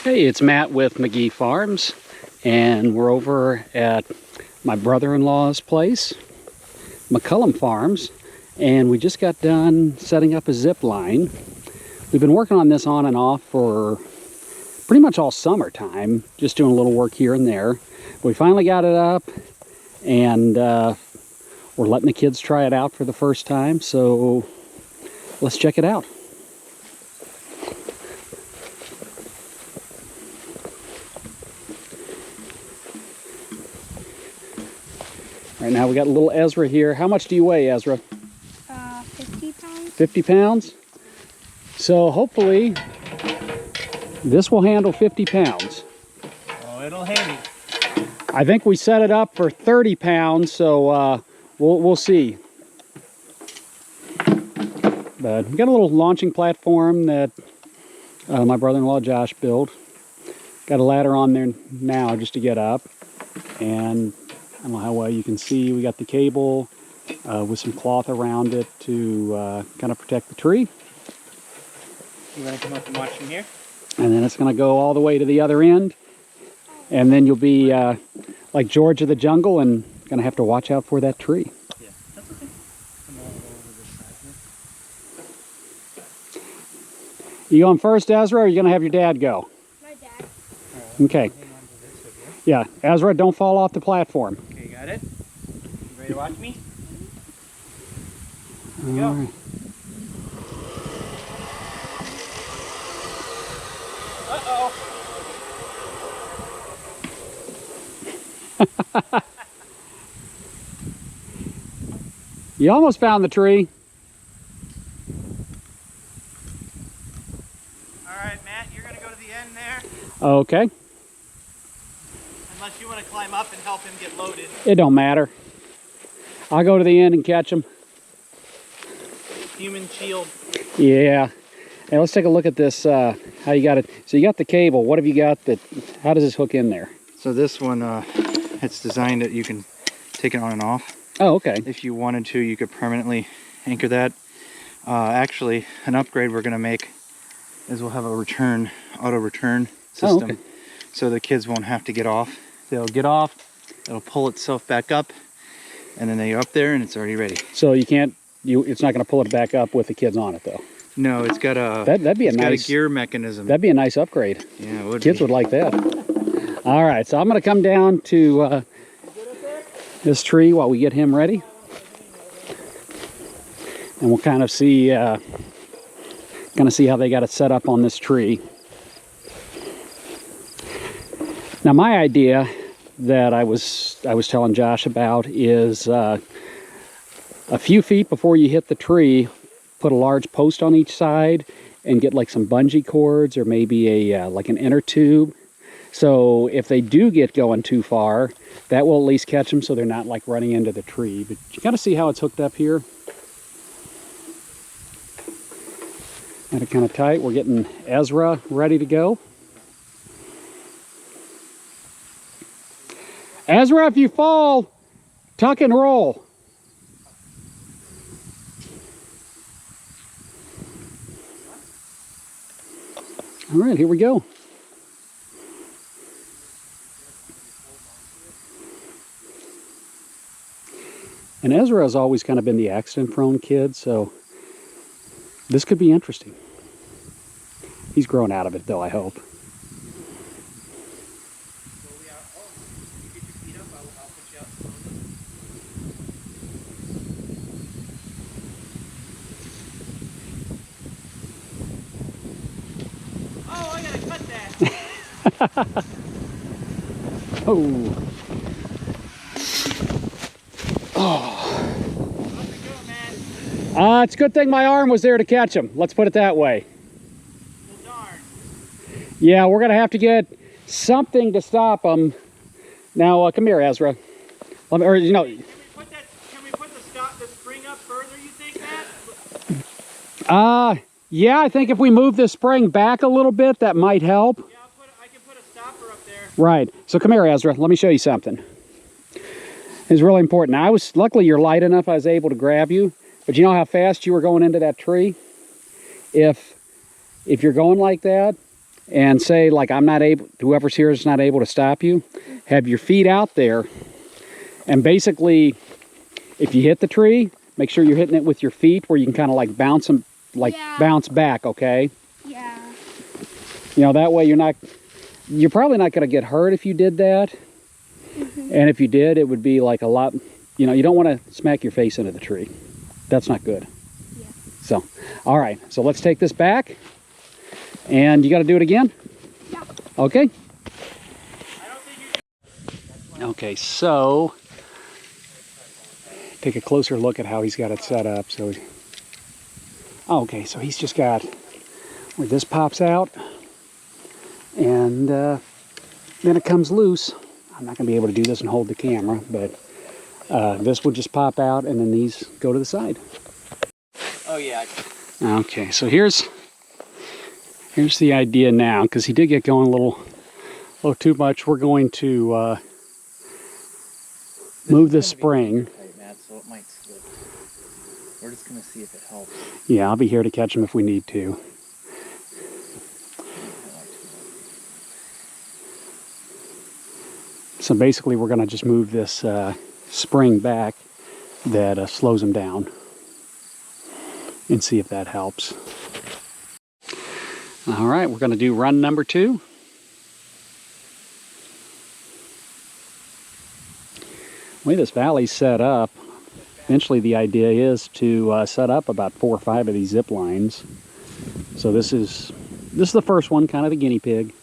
Hey, it's Matt with McGee Farms, and we're over at my brother-in-law's place, McCullum Farms, and we just got done setting up a zip line. We've been working on this on and off for pretty much all summertime, just doing a little work here and there. We finally got it up, and we're letting the kids try it out for the first time, so let's check it out. Right now we got a little Ezra here. How much do you weigh, Ezra? 50 pounds. 50 pounds? So hopefully this will handle 50 pounds. Oh, it'll handle. I think we set it up for 30 pounds, so we'll see. But we got a little launching platform that my brother-in-law Josh built. Got a ladder on there now just to get up, and I don't know how well you can see. We got the cable with some cloth around it to kind of protect the tree. You want to come up and watch from here? And then it's going to go all the way to the other end. And then you'll be like George of the Jungle and going to have to watch out for that tree. Yeah, that's okay. Come all over this side here. You going first, Ezra, or are you going to have your dad go? My dad. Okay. Yeah, Ezra, don't fall off the platform. Okay, you got it? You ready to watch me? All Go. right. Uh-oh. You almost found the tree. All right, Matt, you're going to go to the end there. Okay. Unless you want to climb up and help him get loaded. It don't matter. I'll go to the end and catch him. Human shield. Yeah. Hey, let's take a look at this, how you got it. So you got the cable. What have you got that, how does this hook in there? So this one, it's designed that you can take it on and off. Oh, okay. If you wanted to, you could permanently anchor that. Actually, an upgrade we're going to make is we'll have a auto return system. Oh, okay. So the kids won't have to get off. They'll get off, it'll pull itself back up, and then they're up there and it's already ready. So you can't, it's not going to pull it back up with the kids on it, though. No, it's got a, That'd be a it's got a nice gear mechanism. That'd be a nice upgrade. Yeah, it would Kids be. would like that. All right, so I'm going to come down to this tree while we get him ready. And we'll kind of see how they got it set up on this tree. Now my idea that I was telling Josh about is a few feet before you hit the tree, put a large post on each side and get like some bungee cords or maybe a like an inner tube. So if they do get going too far, that will at least catch them so they're not like running into the tree. But you got to see how it's hooked up here. Got it kind of tight. We're getting Ezra ready to go. Ezra, if you fall, tuck and roll. All right, here we go. And Ezra has always kind of been the accident-prone kid, so this could be interesting. He's grown out of it, though, I hope. Oh, I gotta cut that. Oh. How's it going, man? It's a good thing my arm was there to catch him. Let's put it that way. Well, darn. Yeah, we're going to have to get something to stop him. Now, come here, Ezra. Let me, or, you know... Can we put the spring up further, you think, Matt? Yeah, I think if we move this spring back a little bit, that might help. Yeah, I can put a stopper up there. Right. So come here, Ezra. Let me show you something. It's really important. Now, luckily you're light enough I was able to grab you, but you know how fast you were going into that tree? If you're going like that, and say like I'm not able, whoever's here is not able to stop you, have your feet out there, and basically if you hit the tree, make sure you're hitting it with your feet where you can kind of like bounce them, like bounce back, okay? Yeah. You know, that way you're probably not going to get hurt if you did that. And if you did, it would be like a lot, you know, you don't want to smack your face into the tree. That's not good. Yeah. So, all right, so let's take this back. And you got to do it again? Yeah. Okay. Okay, so take a closer look at how he's got it set up. So, okay, so he's just got where this pops out, and then it comes loose. I'm not going to be able to do this and hold the camera, but this would just pop out, and then these go to the side. Oh yeah. Okay, so here's the idea now, because he did get going a little too much. We're going to move the spring. Matt, so it might slip. We're just going to see if it helps. Yeah, I'll be here to catch him if we need to. So basically we're going to just move this spring back that slows him down and see if that helps. All right, we're going to do run number 2. The way this valley's set up, eventually the idea is to set up about 4 or 5 of these zip lines. So this is the first one, kind of the guinea pig.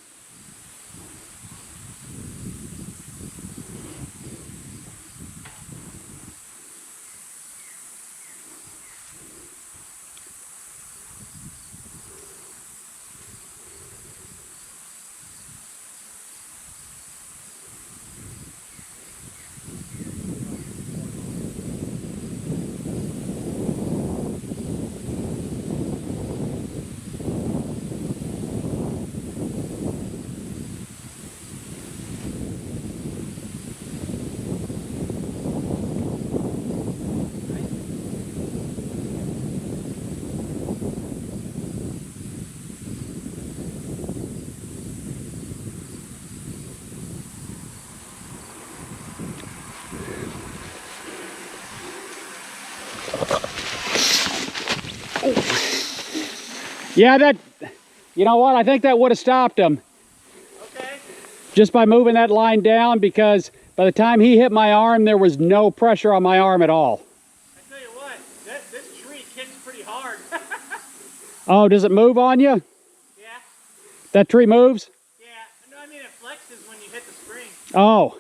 Yeah, you know what? I think that would have stopped him. Okay. Just by moving that line down, because by the time he hit my arm, there was no pressure on my arm at all. I tell you what, this tree kicks pretty hard. Oh, does it move on you? Yeah. That tree moves? Yeah. No, I mean it flexes when you hit the spring Oh.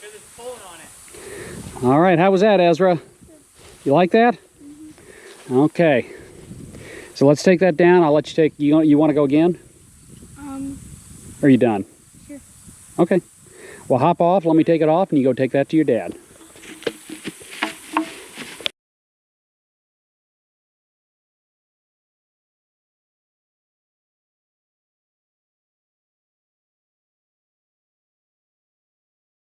because it's pulling on it. All right, how was that, Ezra? You like that? Okay. So let's take that down. I'll let you take, you want to go again? Or are you done? Sure. Okay. Well, hop off, let me take it off, and you go take that to your dad.